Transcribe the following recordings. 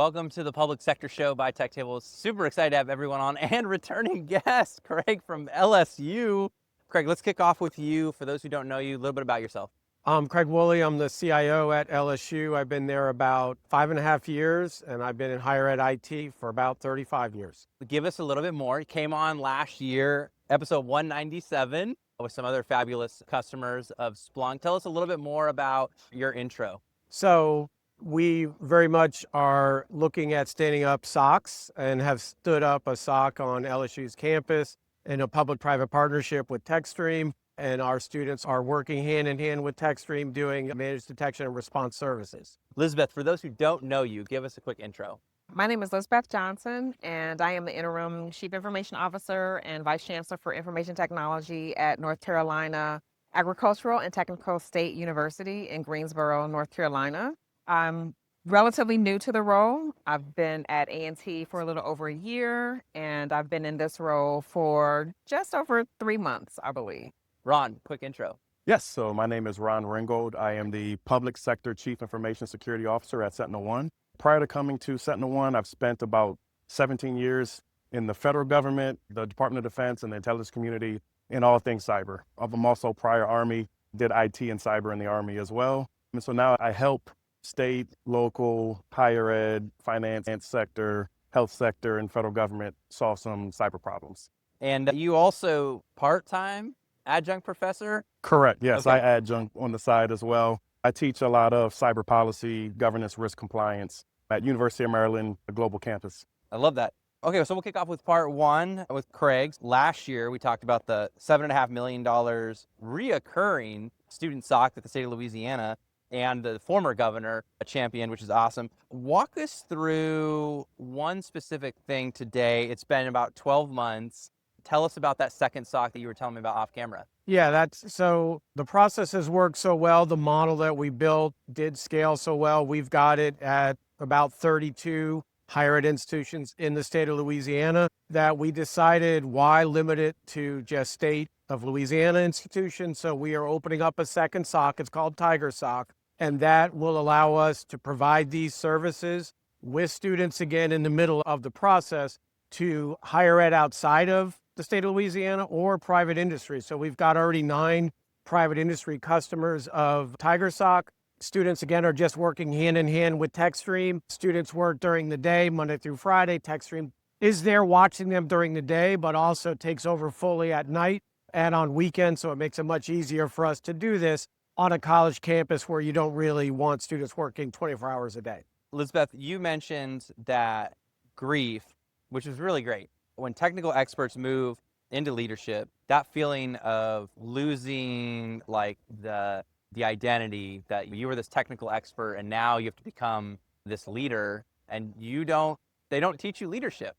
Welcome to the Public Sector Show by Tech Table. Super excited to have everyone on and returning guest, Craig from LSU. Craig, let's kick off with you. For those who don't know you, a little bit about yourself. I'm Craig Woolley. I'm the CIO at LSU. I've been there about 5.5 years, and I've been in higher ed IT for about 35 years. Give us a little bit more. You came on last year, episode 197, with some other fabulous customers of Splunk. Tell us a little bit more about your intro. So we very much are looking at standing up SOCs and have stood up a SOC on LSU's campus in a public-private partnership with TechStream. And our students are working hand in hand with TechStream doing managed detection and response services. Lizbeth, for those who don't know you, give us a quick intro. My name is Lizbeth Johnson, and I am the interim Chief Information Officer and Vice Chancellor for Information Technology at North Carolina Agricultural and Technical State University in Greensboro, North Carolina. I'm relatively new to the role. I've been at A&T for a little over a year, and I've been in this role for just over 3 months, I believe. Ron, quick intro. Yes, so my name is Ron Ringgold. I am the Public Sector Chief Information Security Officer at SentinelOne. Prior to coming to SentinelOne, I've spent about 17 years in the federal government, the Department of Defense, and the intelligence community in all things cyber. I'm also prior Army, did IT and cyber in the Army as well. And so now I help state, local, higher ed, finance sector, health sector, and federal government solve some cyber problems. And you also part-time adjunct professor? Correct, yes, Okay. I adjunct on the side as well. I teach a lot of cyber policy, governance, risk compliance at University of Maryland, the global campus. I love that. Okay, so we'll kick off with part one with Craig. Last year, we talked about the $7.5 million reoccurring student SOC that the state of Louisiana and the former governor championed, which is awesome. Walk us through one specific thing today. It's been about 12 months. Tell us about that second SOC that you were telling me about off camera. Yeah, so the process has worked so well. The model that we built did scale so well. We've got it at about 32 higher ed institutions in the state of Louisiana that we decided why limit it to just state of Louisiana institutions. So we are opening up a second SOC. It's called Tiger SOC. And that will allow us to provide these services with students again in the middle of the process to higher ed outside of the state of Louisiana or private industry. So we've got already 9 private industry customers of Tiger SOC. Students, again, are just working hand in hand with TechStream. Students work during the day, Monday through Friday. TechStream is there watching them during the day, but also takes over fully at night and on weekends. So it makes it much easier for us to do this on a college campus where you don't really want students working 24 hours a day. Lizbeth, you mentioned that grief, which is really great. When technical experts move into leadership, that feeling of losing like the identity that you were this technical expert and now you have to become this leader, and they don't teach you leadership.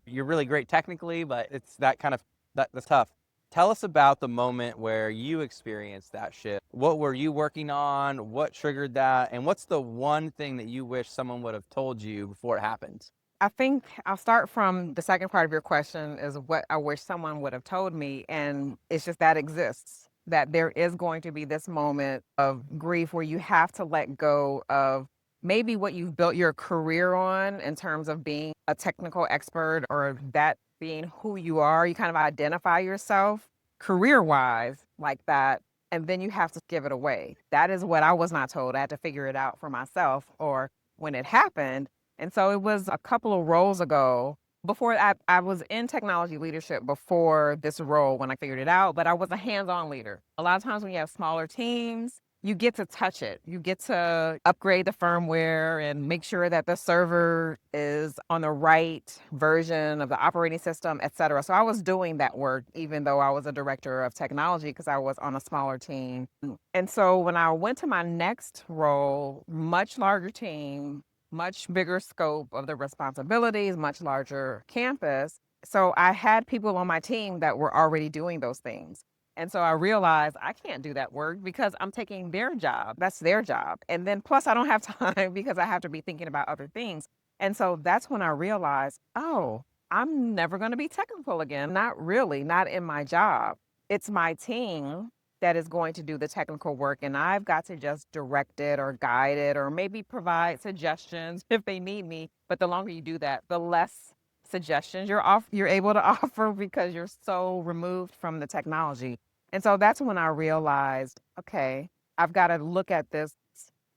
You're really great technically, but it's that kind of, that's tough. Tell us about the moment where you experienced that shift. What were you working on? What triggered that? And what's the one thing that you wish someone would have told you before it happened? I think I'll start from the second part of your question is what I wish someone would have told me. And it's just that exists, that there is going to be this moment of grief where you have to let go of maybe what you've built your career on in terms of being a technical expert or that being who you are. You kind of identify yourself career-wise like that, and then you have to give it away. That is what I was not told. I had to figure it out for myself or when it happened. And so it was a couple of roles ago. Before I was in technology leadership before this role when I figured it out, but I was a hands-on leader. A lot of times when you have smaller teams, you get to touch it. You get to upgrade the firmware and make sure that the server is on the right version of the operating system, et cetera. So I was doing that work, even though I was a director of technology because I was on a smaller team. And so when I went to my next role, much larger team, much bigger scope of the responsibilities, much larger campus. So I had people on my team that were already doing those things. And so I realized I can't do that work because I'm taking their job. That's their job. And then plus I don't have time because I have to be thinking about other things. And so that's when I realized, oh, I'm never going to be technical again. Not really, not in my job. It's my team that is going to do the technical work, and I've got to just direct it or guide it or maybe provide suggestions if they need me. But the longer you do that, the less suggestions you're able to offer because you're so removed from the technology. And so that's when I realized, okay, I've got to look at this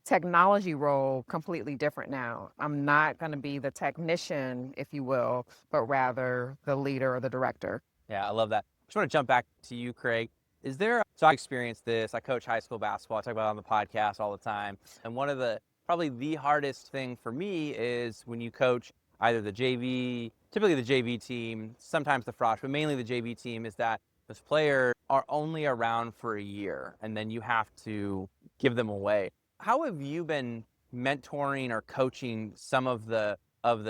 technology role completely different now. I'm not going to be the technician, if you will, but rather the leader or the director. Yeah, I love that. Just want to jump back to you, Craig. So I experienced this. I coach high school basketball. I talk about it on the podcast all the time. And one of probably the hardest thing for me is when you coach either the JV, typically the JV team, sometimes the frosh, but mainly the JV team, is that those players are only around for a year and then you have to give them away. How have you been mentoring or coaching some of the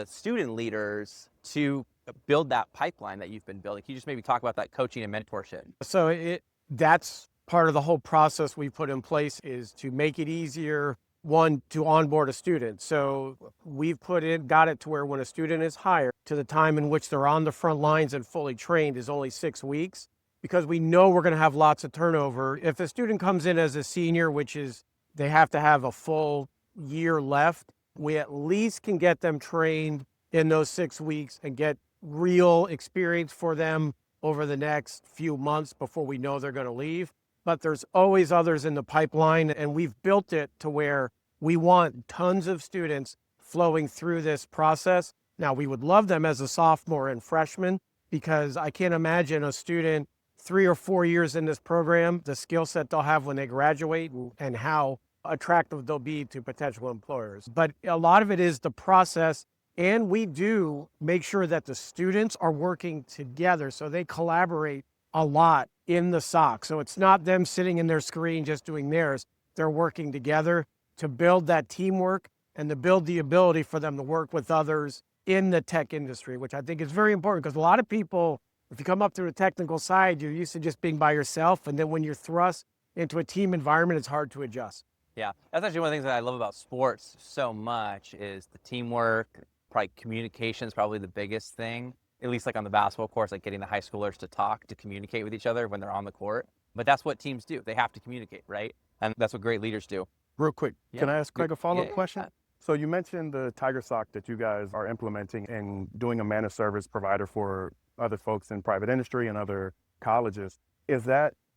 student leaders to build that pipeline that you've been building? Can you just maybe talk about that coaching and mentorship? So that's part of the whole process we put in place, is to make it easier, one, to onboard a student. So we've got it to where when a student is hired, to the time in which they're on the front lines and fully trained is only 6 weeks, because we know we're going to have lots of turnover. If a student comes in as a senior, which is they have to have a full year left, we at least can get them trained in those 6 weeks and get real experience for them over the next few months before we know they're going to leave. But there's always others in the pipeline, and we've built it to where we want tons of students flowing through this process. Now, we would love them as a sophomore and freshman, because I can't imagine a student 3 or 4 years in this program, the skill set they'll have when they graduate and how attractive they'll be to potential employers. But a lot of it is the process. And we do make sure that the students are working together, so they collaborate a lot in the SOC. So it's not them sitting in their screen just doing theirs. They're working together to build that teamwork and to build the ability for them to work with others in the tech industry, which I think is very important, because a lot of people, if you come up through the technical side, you're used to just being by yourself. And then when you're thrust into a team environment, it's hard to adjust. Yeah, that's actually one of the things that I love about sports so much is the teamwork. Probably communication is probably the biggest thing, at least like on the basketball course, like getting the high schoolers to talk, to communicate with each other when they're on the court. But that's what teams do. They have to communicate, right? And that's what great leaders do. Real quick, can I ask Craig a follow-up question? Yeah. So you mentioned the Tiger SOC that you guys are implementing and doing a managed service provider for other folks in private industry and other colleges.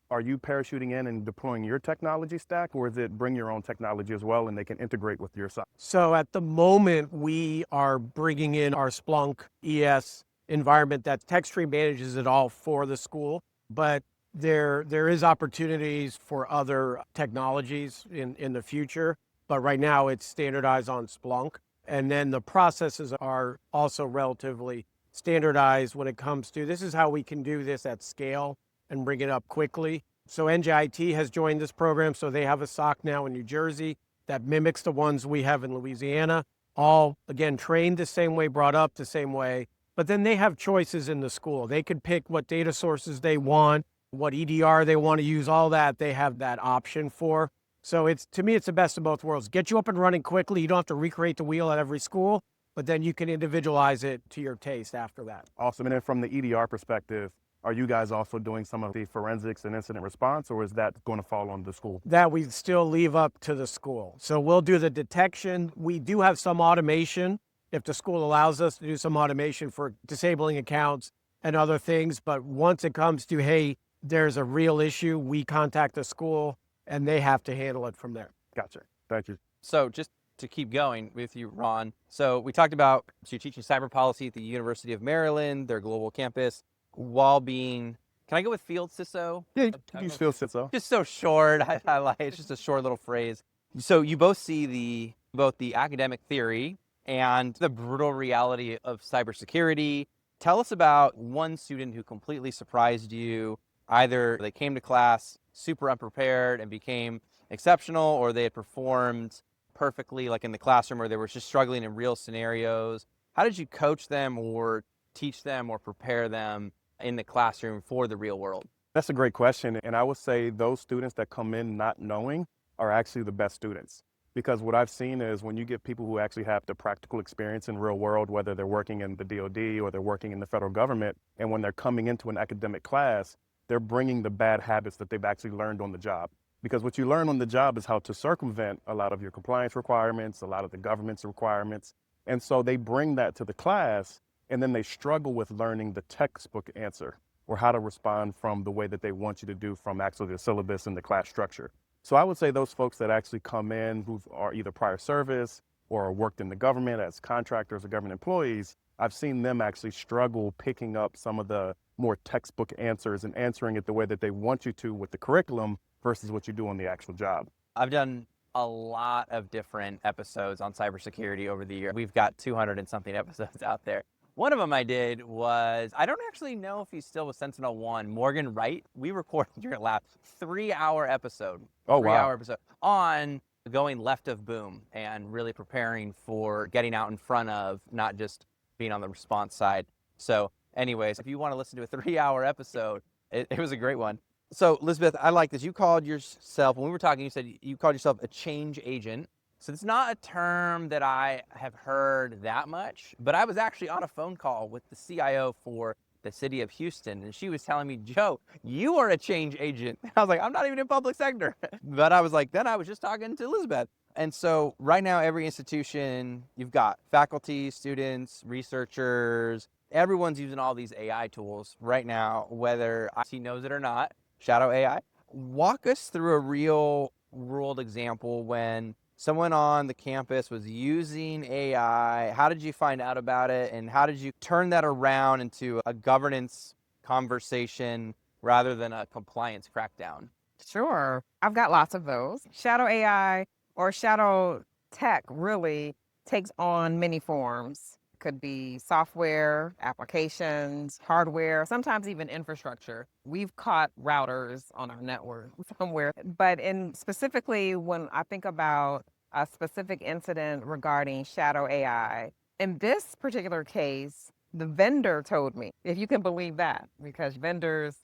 Are you parachuting in and deploying your technology stack, or is it bring your own technology as well and they can integrate with your SOC? So at the moment, we are bringing in our Splunk ES environment that TechStream manages it all for the school. But there is opportunities for other technologies in the future. But right now it's standardized on Splunk. And then the processes are also relatively standardized when it comes to, this is how we can do this at scale and bring it up quickly. So NJIT has joined this program, so they have a SOC now in New Jersey that mimics the ones we have in Louisiana, all, again, trained the same way, brought up the same way, but then they have choices in the school. They could pick what data sources they want, what EDR they want to use, all that, they have that option for. So to me, it's the best of both worlds. Get you up and running quickly. You don't have to recreate the wheel at every school, but then you can individualize it to your taste after that. Awesome. And then from the EDR perspective, are you guys also doing some of the forensics and incident response, or is that going to fall on the school? That we still leave up to the school. So we'll do the detection. We do have some automation if the school allows us to do some automation for disabling accounts and other things. But once it comes to, hey, there's a real issue, we contact the school and they have to handle it from there. Gotcha. Thank you. So just to keep going with you, Ron. So we talked about, so you're teaching cyber policy at the University of Maryland, their global campus, while being, can I go with field CISO? Yeah, you field CISO. Just so short, I like, it's just a short little phrase. So you both see both the academic theory and the brutal reality of cybersecurity. Tell us about one student who completely surprised you. Either they came to class super unprepared and became exceptional, or they had performed perfectly, like in the classroom, or they were just struggling in real scenarios. How did you coach them or teach them or prepare them in the classroom for the real world? That's a great question. And I would say those students that come in not knowing are actually the best students. Because what I've seen is when you get people who actually have the practical experience in real world, whether they're working in the DoD or they're working in the federal government, and when they're coming into an academic class, they're bringing the bad habits that they've actually learned on the job. Because what you learn on the job is how to circumvent a lot of your compliance requirements, a lot of the government's requirements. And so they bring that to the class, and then they struggle with learning the textbook answer or how to respond from the way that they want you to do from actually the syllabus and the class structure. So I would say those folks that actually come in who are either prior service or worked in the government as contractors or government employees, I've seen them actually struggle picking up some of the more textbook answers and answering it the way that they want you to with the curriculum versus what you do on the actual job. I've done a lot of different episodes on cybersecurity over the year. We've got 200 and something episodes out there. One of them I did was, I don't actually know if he's still with SentinelOne, Morgan Wright. We recorded your last 3-hour episode. Oh, wow. 3-hour episode on going left of boom and really preparing for getting out in front of, not just being on the response side. So anyways, if you want to listen to a 3-hour episode, it was a great one. So Lizbeth, I like this. You called yourself, when we were talking, you said you called yourself a change agent. So it's not a term that I have heard that much, but I was actually on a phone call with the CIO for the city of Houston, and she was telling me, Joe, you are a change agent. I was like, I'm not even in public sector. But I was like, then I was just talking to Lizbeth. And so right now, every institution, you've got faculty, students, researchers, everyone's using all these AI tools right now, whether IT knows it or not. Shadow AI. Walk us through a real world example when someone on the campus was using AI. How did you find out about it? And how did you turn that around into a governance conversation rather than a compliance crackdown? Sure. I've got lots of those. Shadow AI or shadow tech really takes on many forms. Could be software, applications, hardware, sometimes even infrastructure. We've caught routers on our network somewhere. But specifically, when I think about a specific incident regarding shadow AI, in this particular case, the vendor told me, if you can believe that, because vendors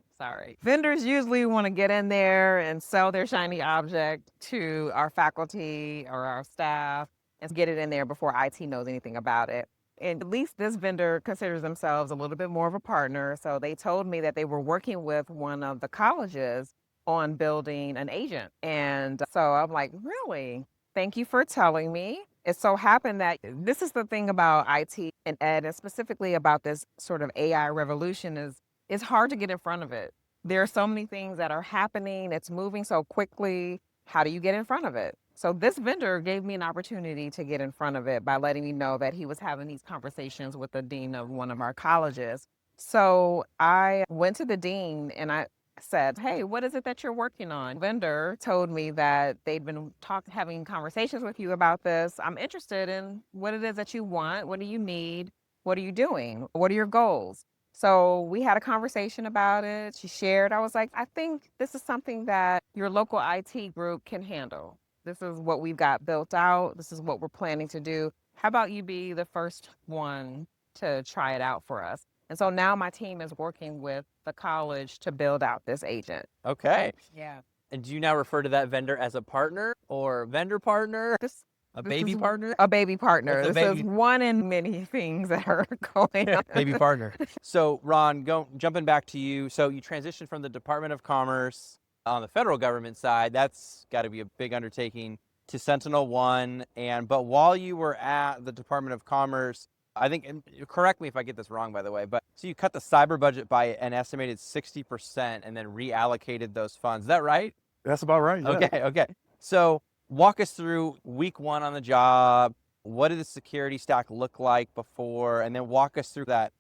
usually want to get in there and sell their shiny object to our faculty or our staff and get it in there before IT knows anything about it. And at least this vendor considers themselves a little bit more of a partner. So they told me that they were working with one of the colleges on building an agent. And so I'm like, really? Thank you for telling me. It so happened that this is the thing about IT and ed, and specifically about this sort of AI revolution, is it's hard to get in front of it. There are so many things that are happening. It's moving so quickly. How do you get in front of it? So this vendor gave me an opportunity to get in front of it by letting me know that he was having these conversations with the dean of one of our colleges. So I went to the dean and I said, hey, what is it that you're working on? The vendor told me that they'd been having conversations with you about this. I'm interested in what it is that you want. What do you need? What are you doing? What are your goals? So we had a conversation about it. She shared. I was like, I think this is something that your local IT group can handle. This is what we've got built out. This is what we're planning to do. How about you be the first one to try it out for us? And so now my team is working with the college to build out this agent. Okay. Yeah. And do you now refer to that vendor as a partner or vendor partner? A baby partner? A baby partner. It's a This baby- is one in many things that are going on. Baby partner. So Ron, jumping back to you. So you transitioned from the Department of Commerce on the federal government side. That's got to be a big undertaking, to SentinelOne. But while you were at the Department of Commerce, I think, and correct me if I get this wrong, by the way, but so you cut the cyber budget by an estimated 60% and then reallocated those funds. Is that right? That's about right. Yeah. Okay. So walk us through week one on the job. What did the security stack look like before? And then walk us through that,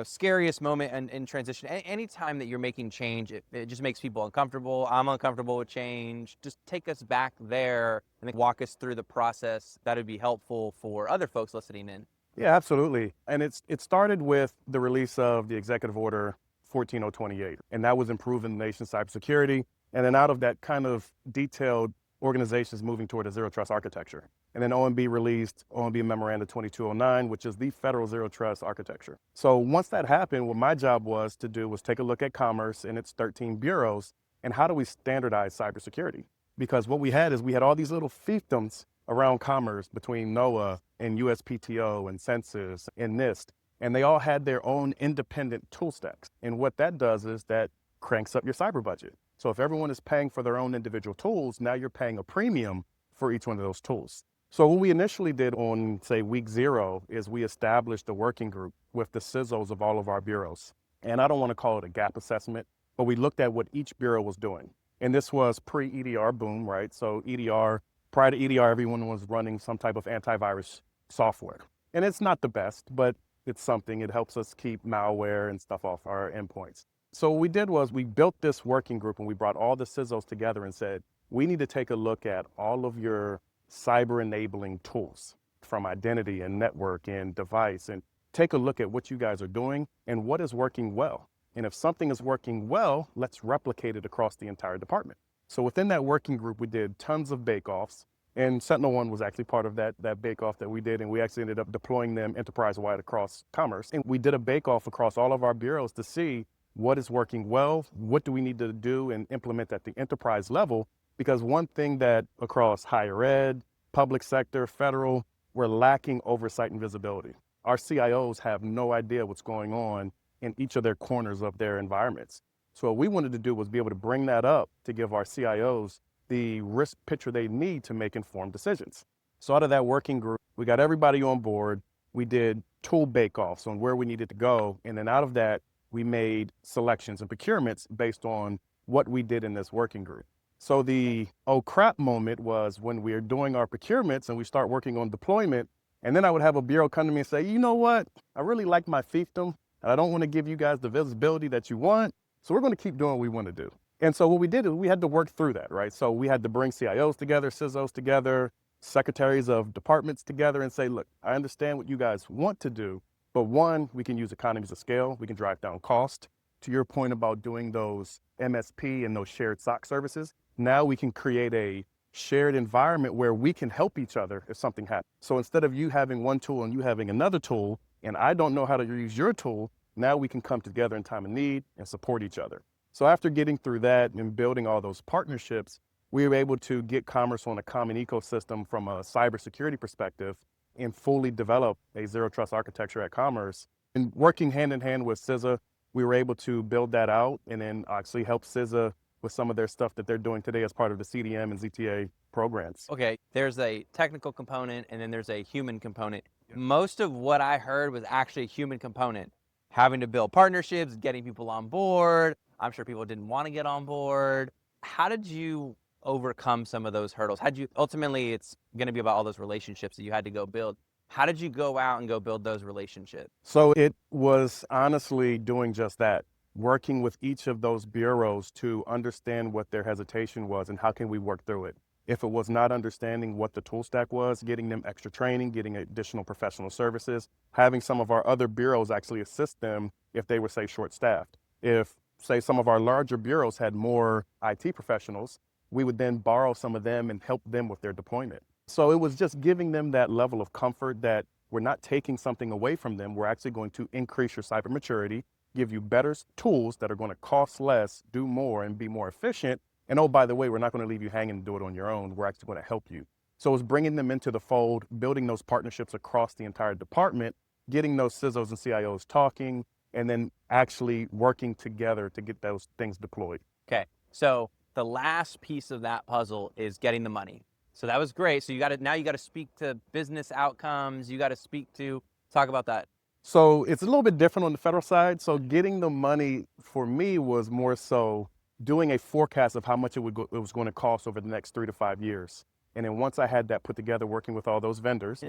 scariest moment in transition. Anytime that you're making change, it just makes people uncomfortable. I'm uncomfortable with change. Just take us back there and then walk us through the process. That would be helpful for other folks listening in. Yeah, absolutely. And it started with the release of the Executive Order 14028, and that was improving the nation's cybersecurity. And then out of that kind of detailed organizations moving toward a zero trust architecture. And then OMB released OMB Memoranda 2209, which is the federal zero trust architecture. So once that happened, what my job was to do was take a look at Commerce and its 13 bureaus, and how do we standardize cybersecurity? Because what we had all these little fiefdoms around Commerce between NOAA and USPTO and Census and NIST, and they all had their own independent tool stacks. And what that does is that cranks up your cyber budget. So if everyone is paying for their own individual tools, now you're paying a premium for each one of those tools. So what we initially did on, say, week 0 is we established a working group with the CISOs of all of our bureaus. And I don't want to call it a gap assessment, but we looked at what each bureau was doing. And this was pre-EDR boom, right? So EDR, prior to EDR, everyone was running some type of antivirus software. And it's not the best, but it's something. It helps us keep malware and stuff off our endpoints. So what we did was we built this working group and we brought all the CISOs together and said, we need to take a look at all of your cyber enabling tools from identity and network and device, and take a look at what you guys are doing and what is working well. And if something is working well, let's replicate it across the entire department. So within that working group, we did tons of bake-offs, and SentinelOne was actually part of that bake-off that we did, and we actually ended up deploying them enterprise-wide across commerce. And we did a bake-off across all of our bureaus to see what is working well, what do we need to do and implement at the enterprise level. Because one thing that across higher ed, public sector, federal, we're lacking oversight and visibility. Our CIOs have no idea what's going on in each of their corners of their environments. So what we wanted to do was be able to bring that up to give our CIOs the risk picture they need to make informed decisions. So out of that working group, we got everybody on board. We did tool bake-offs on where we needed to go. And then out of that, we made selections and procurements based on what we did in this working group. So the oh crap moment was when we were doing our procurements and we start working on deployment. And then I would have a bureau come to me and say, you know what? I really like my fiefdom and I don't want to give you guys the visibility that you want. So we're going to keep doing what we want to do. And so what we did is we had to work through that, right? So we had to bring CIOs together, CISOs together, secretaries of departments together and say, look, I understand what you guys want to do, but one, we can use economies of scale. We can drive down cost. To your point about doing those MSP and those shared SOC services, now we can create a shared environment where we can help each other if something happens. So instead of you having one tool and you having another tool, and I don't know how to use your tool, now we can come together in time of need and support each other. So after getting through that and building all those partnerships, we were able to get commerce on a common ecosystem from a cybersecurity perspective and fully develop a zero trust architecture at Commerce. And working hand in hand with CISA, we were able to build that out and then actually help CISA with some of their stuff that they're doing today as part of the CDM and ZTA programs. Okay, there's a technical component and then there's a human component. Most of what I heard was actually a human component. Having to build partnerships, getting people on board. I'm sure people didn't want to get on board. How did you overcome some of those hurdles? Ultimately, it's going to be about all those relationships that you had to go build. How did you go out and go build those relationships? So it was honestly doing just that, working with each of those bureaus to understand what their hesitation was and how can we work through it. If it was not understanding what the tool stack was, getting them extra training, getting additional professional services, having some of our other bureaus actually assist them if they were, say, short-staffed. If, say, some of our larger bureaus had more IT professionals, we would then borrow some of them and help them with their deployment. So it was just giving them that level of comfort that we're not taking something away from them. We're actually going to increase your cyber maturity, give you better tools that are going to cost less, do more, and be more efficient. And oh, by the way, we're not going to leave you hanging and do it on your own. We're actually going to help you. So it's bringing them into the fold, building those partnerships across the entire department, getting those CISOs and CIOs talking, and then actually working together to get those things deployed. Okay, so the last piece of that puzzle is getting the money. So that was great. So now you got to speak to business outcomes. You got to talk about that. So it's a little bit different on the federal side. So getting the money for me was more so doing a forecast of how much it was going to cost over the next 3 to 5 years. And then once I had that put together, working with all those vendors,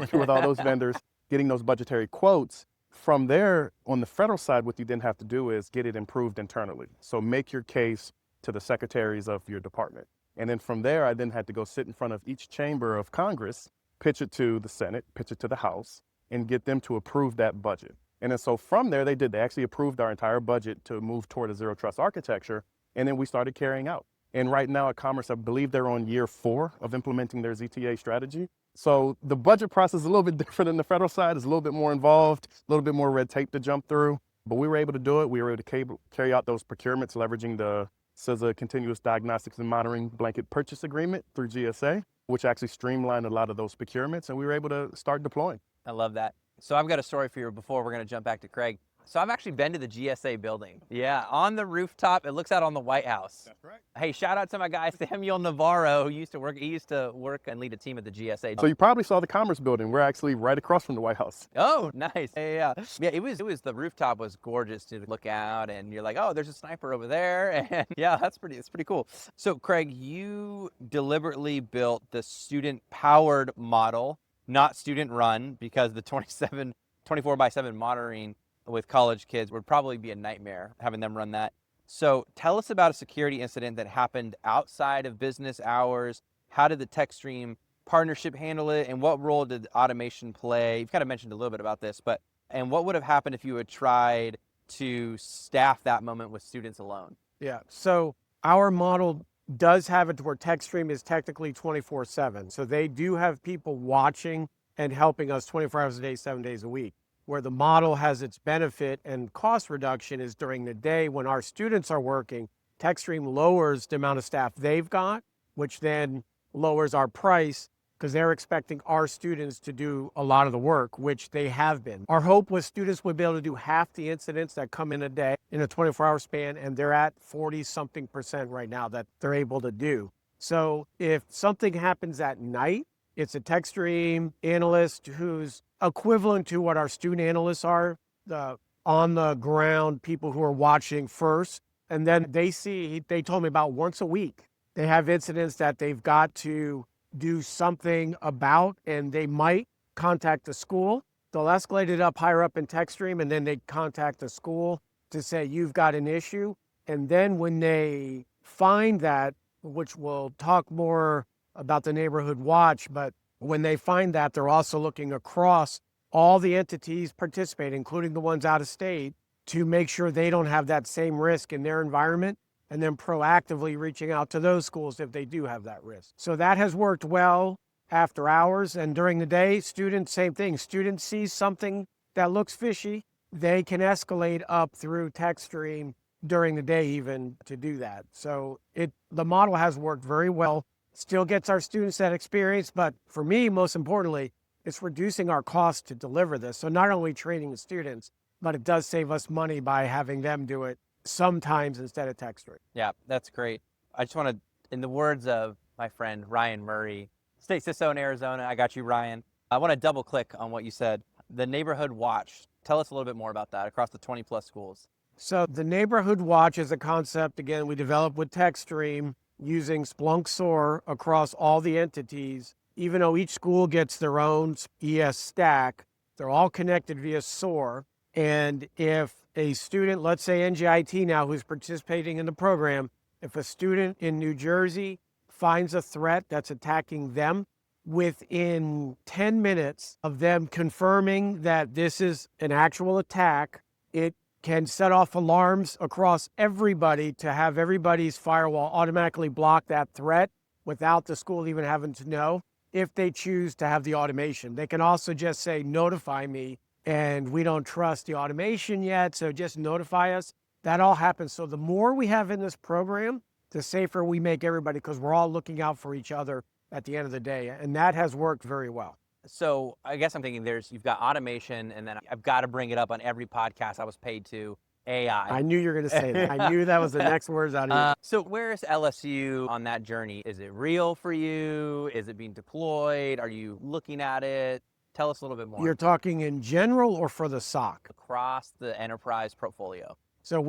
getting those budgetary quotes, from there on the federal side, what you then have to do is get it improved internally. So make your case to the secretaries of your department. And then from there, I then had to go sit in front of each chamber of Congress, pitch it to the Senate, pitch it to the House, and get them to approve that budget. And then so from there, they actually approved our entire budget to move toward a zero trust architecture. And then we started carrying out. And right now at Commerce, I believe they're on year 4 of implementing their ZTA strategy. So the budget process is a little bit different than the federal side. It's a little bit more involved, a little bit more red tape to jump through. But we were able to do it. We were able to carry out those procurements, leveraging the CISA Continuous Diagnostics and Monitoring Blanket Purchase Agreement through GSA, which actually streamlined a lot of those procurements. And we were able to start deploying. I love that. So I've got a story for you before we're going to jump back to Craig. So I've actually been to the GSA building. Yeah, on the rooftop. It looks out on the White House. That's right. Hey, shout out to my guy Samuel Navarro, who used to work and lead a team at the GSA. So you probably saw the Commerce Building. We're actually right across from the White House. Oh, nice. Yeah. It was the rooftop was gorgeous to look out, and you're like, oh, there's a sniper over there. And yeah, it's pretty cool. So Craig, you deliberately built the student-powered model, not student-run, because the 24/7 monitoring with college kids would probably be a nightmare having them run that. So tell us about a security incident that happened outside of business hours. How did the TechStream partnership handle it, and what role did automation play? You've kind of mentioned a little bit about this, and what would have happened if you had tried to staff that moment with students alone? Yeah, so our model does have it to where TechStream is technically 24/7. So they do have people watching and helping us 24 hours a day, 7 days a week. Where the model has its benefit and cost reduction is during the day when our students are working. TechStream lowers the amount of staff they've got, which then lowers our price because they're expecting our students to do a lot of the work, which they have been. Our hope was students would be able to do half the incidents that come in a day in a 24-hour span, and they're at 40-something% right now that they're able to do. So if something happens at night, it's a TechStream analyst who's equivalent to what our student analysts are, the on-the-ground people who are watching first. And then they told me about once a week, they have incidents that they've got to do something about, and they might contact the school. They'll escalate it up higher up in TechStream, and then they contact the school to say, you've got an issue. And then when they find that, which we'll talk more about the neighborhood watch, but when they find that, they're also looking across all the entities participating, including the ones out of state, to make sure they don't have that same risk in their environment, and then proactively reaching out to those schools if they do have that risk. So that has worked well after hours, and during the day, students, same thing. Students see something that looks fishy, they can escalate up through TechStream during the day even to do that. So the model has worked very well. Still gets our students that experience, but for me, most importantly, it's reducing our cost to deliver this. So not only training the students, but it does save us money by having them do it sometimes instead of TechStream. Yeah, that's great. I just want to, in the words of my friend Ryan Murray, State CISO in Arizona, I got you, Ryan. I want to double click on what you said. The neighborhood watch. Tell us a little bit more about that across the 20 plus schools. So the neighborhood watch is a concept, again, we developed with TechStream using Splunk SOAR across all the entities. Even though each school gets their own ES stack, they're all connected via SOAR. And if a student, let's say NC A&T now, who's participating in the program, if a student in New Jersey finds a threat that's attacking them, within 10 minutes of them confirming that this is an actual attack, it can set off alarms across everybody to have everybody's firewall automatically block that threat without the school even having to know if they choose to have the automation. They can also just say, notify me, and we don't trust the automation yet, so just notify us. That all happens. So the more we have in this program, the safer we make everybody, because we're all looking out for each other at the end of the day. And that has worked very well. So I guess I'm thinking you've got automation, and then I've got to bring it up on every podcast I was paid to, AI. I knew you were going to say that. I knew that was the next words out of you. So where's LSU on that journey? Is it real for you? Is it being deployed? Are you looking at it? Tell us a little bit more. You're talking in general or for the SOC? Across the enterprise portfolio. So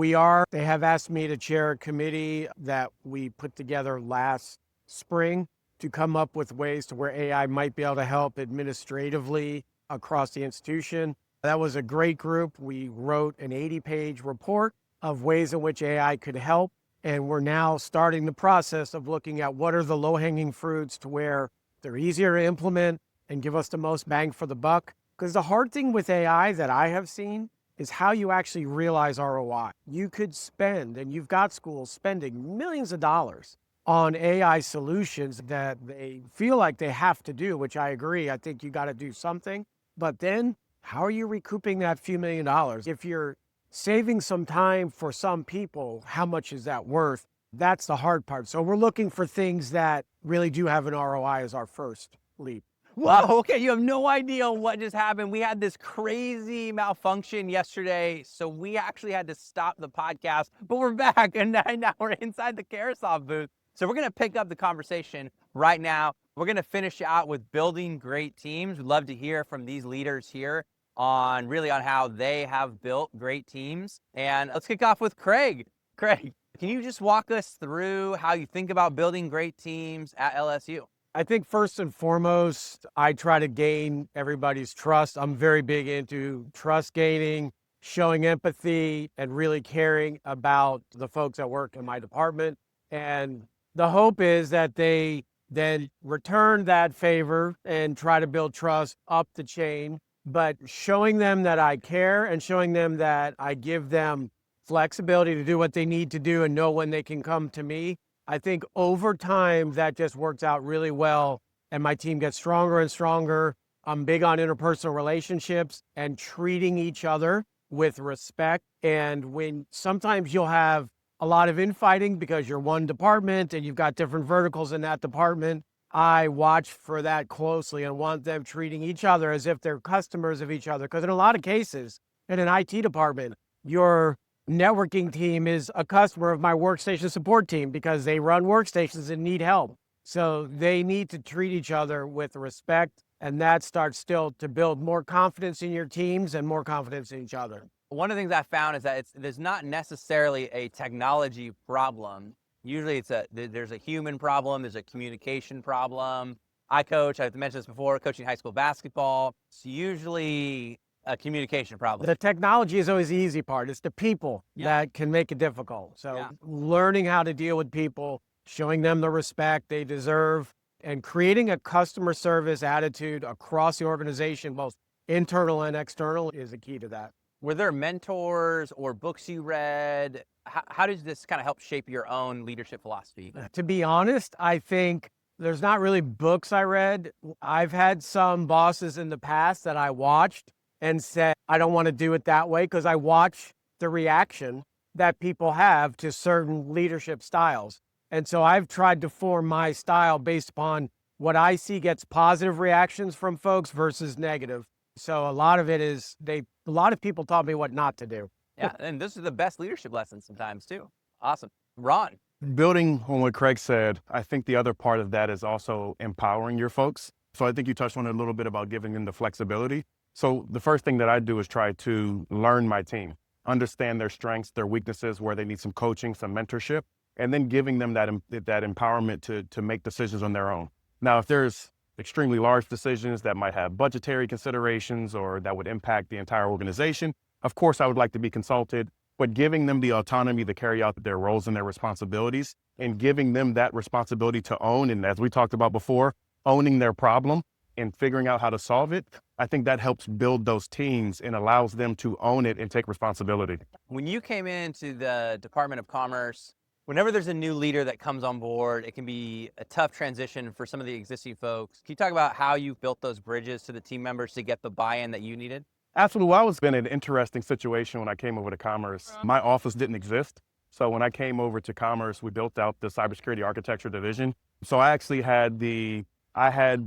they have asked me to chair a committee that we put together last spring to come up with ways to where AI might be able to help administratively across the institution. That was a great group. We wrote an 80-page report of ways in which AI could help. And we're now starting the process of looking at what are the low-hanging fruits to where they're easier to implement and give us the most bang for the buck. Because the hard thing with AI that I have seen is how you actually realize ROI. You could spend, and you've got schools spending millions of dollars on AI solutions that they feel like they have to do, which I agree. I think you got to do something. But then how are you recouping that few $1 million? If you're saving some time for some people, how much is that worth? That's the hard part. So we're looking for things that really do have an ROI as our first leap. Whoa, okay, you have no idea what just happened. We had this crazy malfunction yesterday, so we actually had to stop the podcast, but we're back, and now we're inside the Carousel booth. So we're gonna pick up the conversation right now. We're gonna finish out with building great teams. We'd love to hear from these leaders here on how they have built great teams. And let's kick off with Craig. Craig, can you just walk us through how you think about building great teams at LSU? I think first and foremost, I try to gain everybody's trust. I'm very big into trust gaining, showing empathy, and really caring about the folks that work in my department. And the hope is that they then return that favor and try to build trust up the chain, but showing them that I care and showing them that I give them flexibility to do what they need to do and know when they can come to me. I think over time that just works out really well and my team gets stronger and stronger. I'm big on interpersonal relationships and treating each other with respect. And when sometimes you'll have a lot of infighting because you're one department and you've got different verticals in that department, I watch for that closely and want them treating each other as if they're customers of each other. Because in a lot of cases, in an IT department, your networking team is a customer of my workstation support team because they run workstations and need help. So they need to treat each other with respect, and that starts still to build more confidence in your teams and more confidence in each other. One of the things I found is that there's not necessarily a technology problem. Usually there's a human problem, there's a communication problem. I've mentioned this before, coaching high school basketball. It's usually a communication problem. The technology is always the easy part. It's the people that can make it difficult. So learning how to deal with people, showing them the respect they deserve, and creating a customer service attitude across the organization, both internal and external, is the key to that. Were there mentors or books you read? How does this kind of help shape your own leadership philosophy? To be honest, I think there's not really books I read. I've had some bosses in the past that I watched and said, I don't want to do it that way, because I watch the reaction that people have to certain leadership styles. And so I've tried to form my style based upon what I see gets positive reactions from folks versus negative. So a lot of it is a lot of people taught me what not to do. Yeah, and this is the best leadership lessons sometimes too. Awesome. Ron. Building on what Craig said, I think the other part of that is also empowering your folks. So I think you touched on it a little bit about giving them the flexibility. So the first thing that I do is try to learn my team, understand their strengths, their weaknesses, where they need some coaching, some mentorship, and then giving them that empowerment to make decisions on their own. Now, if there's extremely large decisions that might have budgetary considerations or that would impact the entire organization, of course, I would like to be consulted, but giving them the autonomy to carry out their roles and their responsibilities and giving them that responsibility to own, and as we talked about before, owning their problem and figuring out how to solve it, I think that helps build those teams and allows them to own it and take responsibility. When you came into the Department of Commerce, whenever there's a new leader that comes on board, it can be a tough transition for some of the existing folks. Can you talk about how you've built those bridges to the team members to get the buy-in that you needed? Absolutely. Well, it's been an interesting situation when I came over to Commerce. My office didn't exist. So when I came over to Commerce, we built out the cybersecurity architecture division. So I actually had the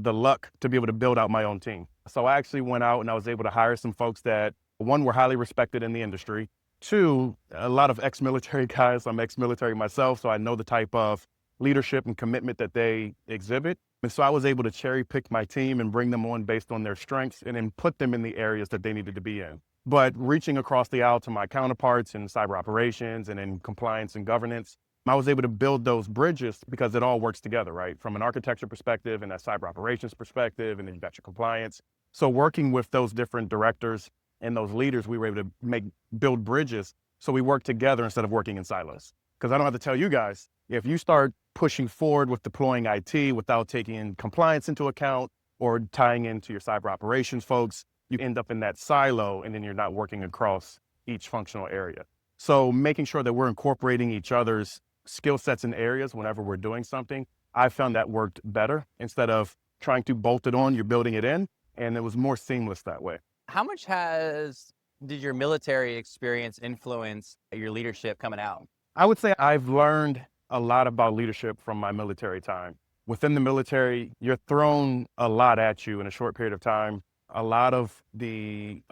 luck to be able to build out my own team. So I actually went out and I was able to hire some folks that, one, were highly respected in the industry. Two, a lot of ex-military guys. I'm ex-military myself, so I know the type of leadership and commitment that they exhibit. And so I was able to cherry pick my team and bring them on based on their strengths and then put them in the areas that they needed to be in. But reaching across the aisle to my counterparts in cyber operations and in compliance and governance, I was able to build those bridges because it all works together, right? From an architecture perspective and a cyber operations perspective, and then you've got your compliance. So working with those different directors and those leaders, we were able to build bridges so we work together instead of working in silos. Because I don't have to tell you guys, if you start pushing forward with deploying IT without taking compliance into account or tying into your cyber operations folks, you end up in that silo and then you're not working across each functional area. So making sure that we're incorporating each other's skill sets and areas whenever we're doing something, I found that worked better. Instead of trying to bolt it on, you're building it in, and it was more seamless that way. How much did your military experience influence your leadership coming out? I would say I've learned a lot about leadership from my military time. within the military, you're thrown a lot at you in a short period of time. A lot of the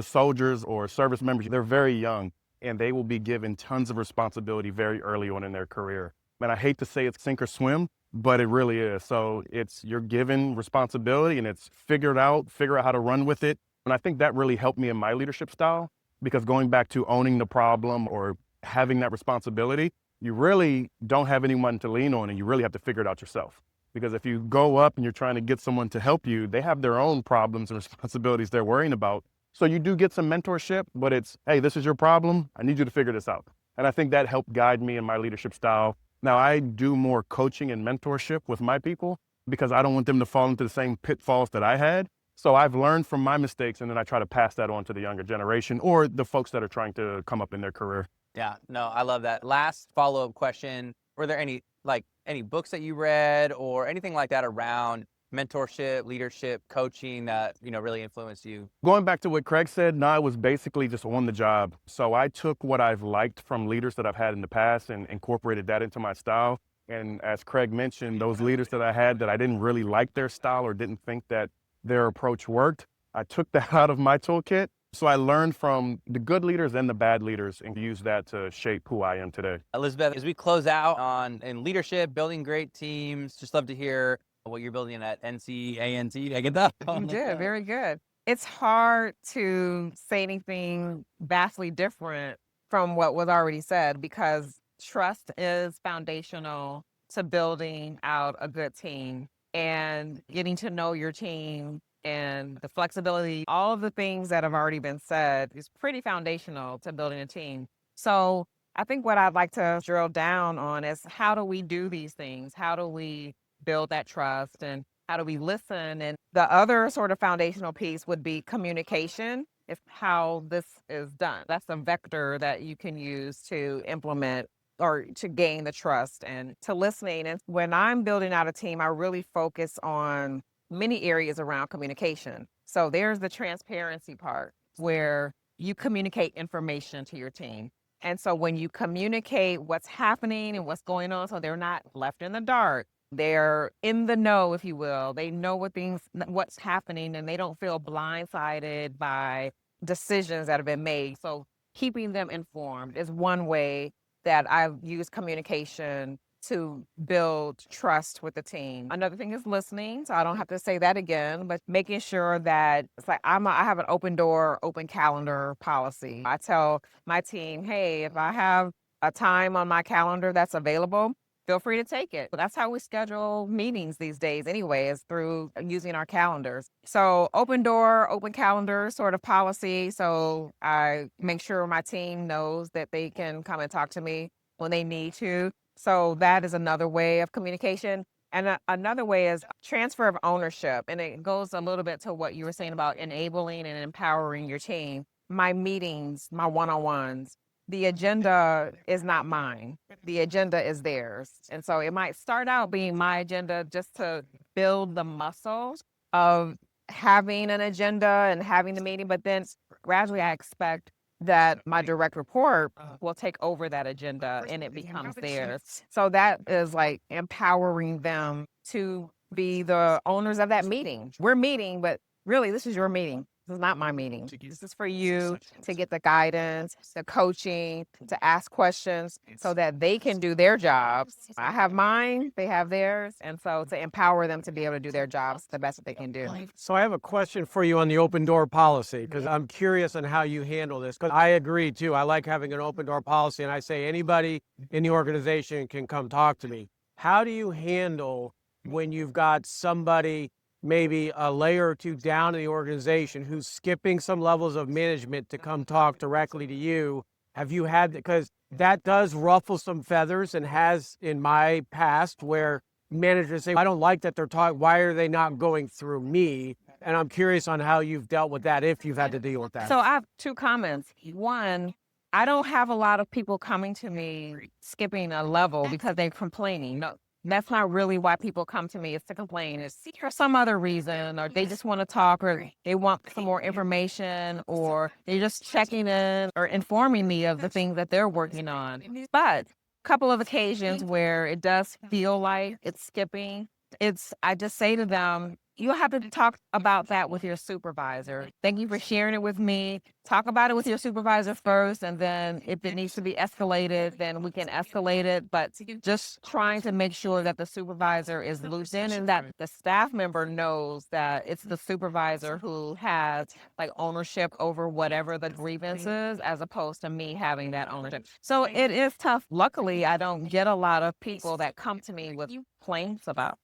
soldiers or service members, they're very young and they will be given tons of responsibility very early on in their career. And I hate to say it's sink or swim, but it really is. So you're given responsibility and it's figure out how to run with it. And I think that really helped me in my leadership style, because going back to owning the problem or having that responsibility, you really don't have anyone to lean on and you really have to figure it out yourself. Because if you go up and you're trying to get someone to help you, they have their own problems and responsibilities they're worrying about. So you do get some mentorship, but it's, hey, this is your problem. I need you to figure this out. And I think that helped guide me in my leadership style. Now I do more coaching and mentorship with my people because I don't want them to fall into the same pitfalls that I had. So I've learned from my mistakes and then I try to pass that on to the younger generation or the folks that are trying to come up in their career. Yeah, no, I love that. Last follow-up question. Were there any books that you read or anything like that around mentorship, leadership, coaching that, really influenced you? Going back to what Craig said, no, it was basically just on the job. So I took what I've liked from leaders that I've had in the past and incorporated that into my style. And as Craig mentioned, those leaders that I had that I didn't really like their style or didn't think that their approach worked, I took that out of my toolkit. So I learned from the good leaders and the bad leaders and used that to shape who I am today. Elizabeth, as we close out in leadership, building great teams, just love to hear what you're building at NC A&T. Did I get that? You did, very good. It's hard to say anything vastly different from what was already said because trust is foundational to building out a good team and getting to know your team and the flexibility, all of the things that have already been said is pretty foundational to building a team. So I think what I'd like to drill down on is how do we do these things? How do we build that trust and how do we listen? And the other sort of foundational piece would be communication is how this is done. That's a vector that you can use to implement or to gain the trust and to listening. And when I'm building out a team, I really focus on many areas around communication. So there's the transparency part where you communicate information to your team. And so when you communicate what's happening and what's going on, so they're not left in the dark, they're in the know, if you will. They know what's happening and they don't feel blindsided by decisions that have been made. So keeping them informed is one way that I've used communication to build trust with the team. Another thing is listening. So I don't have to say that again, but making sure that it's like I have an open door, open calendar policy. I tell my team, hey, if I have a time on my calendar that's available, feel free to take it. But that's how we schedule meetings these days anyway, is through using our calendars. So open door, open calendar sort of policy. So I make sure my team knows that they can come and talk to me when they need to. So that is another way of communication. And another way is transfer of ownership. And it goes a little bit to what you were saying about enabling and empowering your team. My meetings, my one-on-ones, the agenda is not mine. The agenda is theirs. And so it might start out being my agenda just to build the muscle of having an agenda and having the meeting. But then gradually I expect that my direct report will take over that agenda and it becomes theirs. So that is like empowering them to be the owners of that meeting. We're meeting, but really this is your meeting. This is not my meeting. This is for you to get the guidance, the coaching, to ask questions so that they can do their jobs. I have mine, they have theirs. And so to empower them to be able to do their jobs the best that they can do. So I have a question for you on the open door policy, because I'm curious on how you handle this. Because I agree too. I like having an open door policy, and I say anybody in the organization can come talk to me. How do you handle when you've got somebody maybe a layer or two down in the organization who's skipping some levels of management to come talk directly to you? Have you had, because that does ruffle some feathers and has in my past where managers say, I don't like that they're talking, why are they not going through me? And I'm curious on how you've dealt with that, if you've had to deal with that. So I have two comments. One, I don't have a lot of people coming to me skipping a level because they're complaining. No, that's not really why people come to me, is to complain. It's for some other reason, or they just want to talk, or they want some more information, or they're just checking in or informing me of the things that they're working on. But couple of occasions where it does feel like it's skipping. I just say to them, you'll have to talk about that with your supervisor. Thank you for sharing it with me. Talk about it with your supervisor first, and then if it needs to be escalated, then we can escalate it. But just trying to make sure that the supervisor is looped in and that the staff member knows that it's the supervisor who has like ownership over whatever the grievance is, as opposed to me having that ownership. So it is tough. Luckily, I don't get a lot of people that come to me with complaints about.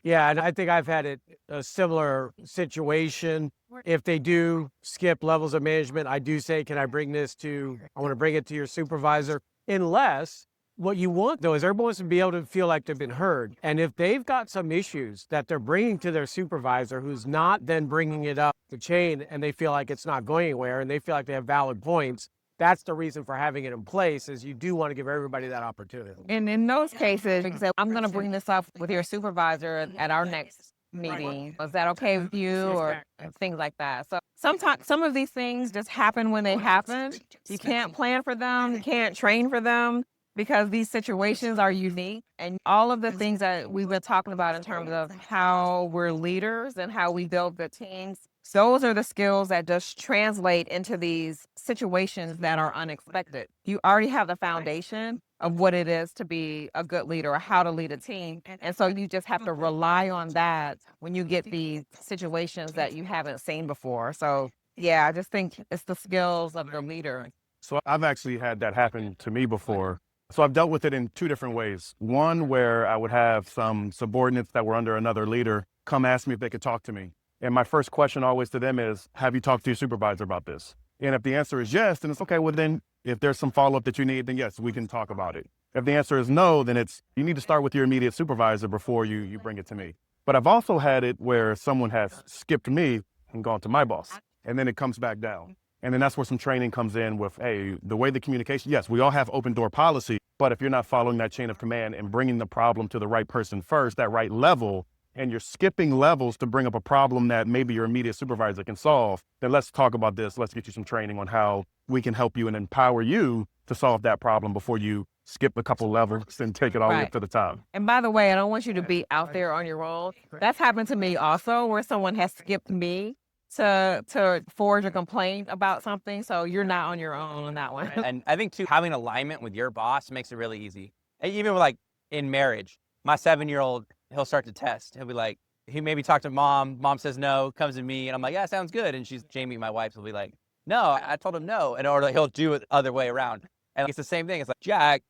Yeah, and I think I've had a similar situation. If they do skip levels of management, I do say, can I bring this to, I want to bring it to your supervisor. Unless what you want though is everyone to be able to feel like they've been heard. And if they've got some issues that they're bringing to their supervisor who's not then bringing it up the chain and they feel like it's not going anywhere and they feel like they have valid points, that's the reason for having it in place, is you do want to give everybody that opportunity. And in those cases, you can say, I'm going to bring this up with your supervisor at our next meeting. Is that okay with you? Or things like that. So sometimes some of these things just happen when they happen. You can't plan for them. You can't train for them, because these situations are unique. And all of the things that we've been talking about in terms of how we're leaders and how we build good teams, those are the skills that just translate into these situations that are unexpected. You already have the foundation of what it is to be a good leader or how to lead a team. And so you just have to rely on that when you get these situations that you haven't seen before. So yeah, I just think it's the skills of the leader. So I've actually had that happen to me before. So I've dealt with it in two different ways. One, where I would have some subordinates that were under another leader come ask me if they could talk to me. And my first question always to them is, have you talked to your supervisor about this? And if the answer is yes, then it's okay. Well, then if there's some follow-up that you need, then yes, we can talk about it. If the answer is no, then you need to start with your immediate supervisor before you bring it to me. But I've also had it where someone has skipped me and gone to my boss, and then it comes back down. And then that's where some training comes in with, hey, the way the communication, yes, we all have open door policy, but if you're not following that chain of command and bringing the problem to the right person first, that right level, and you're skipping levels to bring up a problem that maybe your immediate supervisor can solve, then let's talk about this. Let's get you some training on how we can help you and empower you to solve that problem before you skip a couple levels and take it all the way up to the top. And by the way, I don't want you to be out there on your own. That's happened to me also, where someone has skipped me to forge a complaint about something. So you're not on your own on that one. And I think too, having alignment with your boss makes it really easy. Even with, like, in marriage, my 7-year-old, he'll start to test. He'll be like, he maybe talked to mom says no, comes to me, and I'm like, yeah, sounds good. And Jamie, my wife, will be like, no, I told him no. And or he'll do it the other way around. And it's the same thing. It's like, Jack,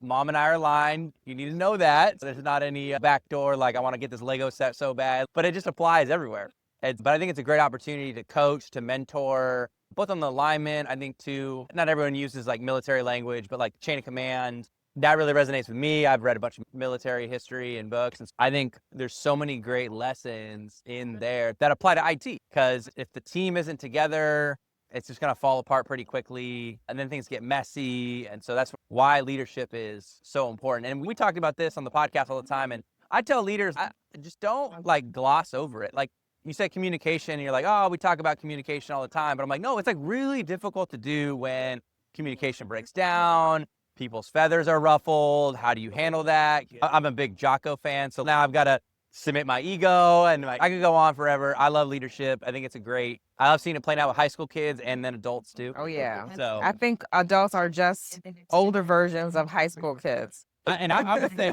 mom and I are aligned. You need to know that. There's not any backdoor, like, I want to get this Lego set so bad, but it just applies everywhere. But I think it's a great opportunity to coach, to mentor, both on the alignment. I think too, not everyone uses like military language, but like chain of command. That really resonates with me. I've read a bunch of military history and books. And I think there's so many great lessons in there that apply to IT, because if the team isn't together, it's just going to fall apart pretty quickly, and then things get messy. And so that's why leadership is so important. And we talked about this on the podcast all the time. And I tell leaders, just don't like gloss over it. Like, you say communication, and you're like, oh, we talk about communication all the time. But I'm like, no, it's like really difficult to do when communication breaks down. People's feathers are ruffled. How do you handle that? I'm a big Jocko fan, so now I've got to submit my ego, and like, I could go on forever. I love leadership. I think it's I love seeing it playing out with high school kids and then adults too. Oh yeah. So I think adults are just older versions of high school kids. And I would say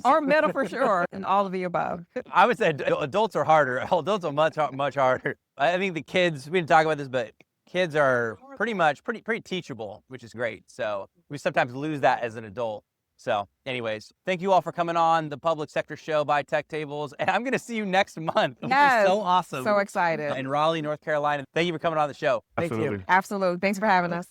or middle for sure, and all of the above. I would say adults are harder. Adults are much harder. I think the kids, we didn't talk about this, but kids are pretty teachable, which is great. So we sometimes lose that as an adult. So anyways, thank you all for coming on the Public Sector Show by Tech Tables. And I'm going to see you next month. Yes, so awesome. So excited. In Raleigh, North Carolina. Thank you for coming on the show. Absolutely. Thank you. Absolutely. Thanks for having us.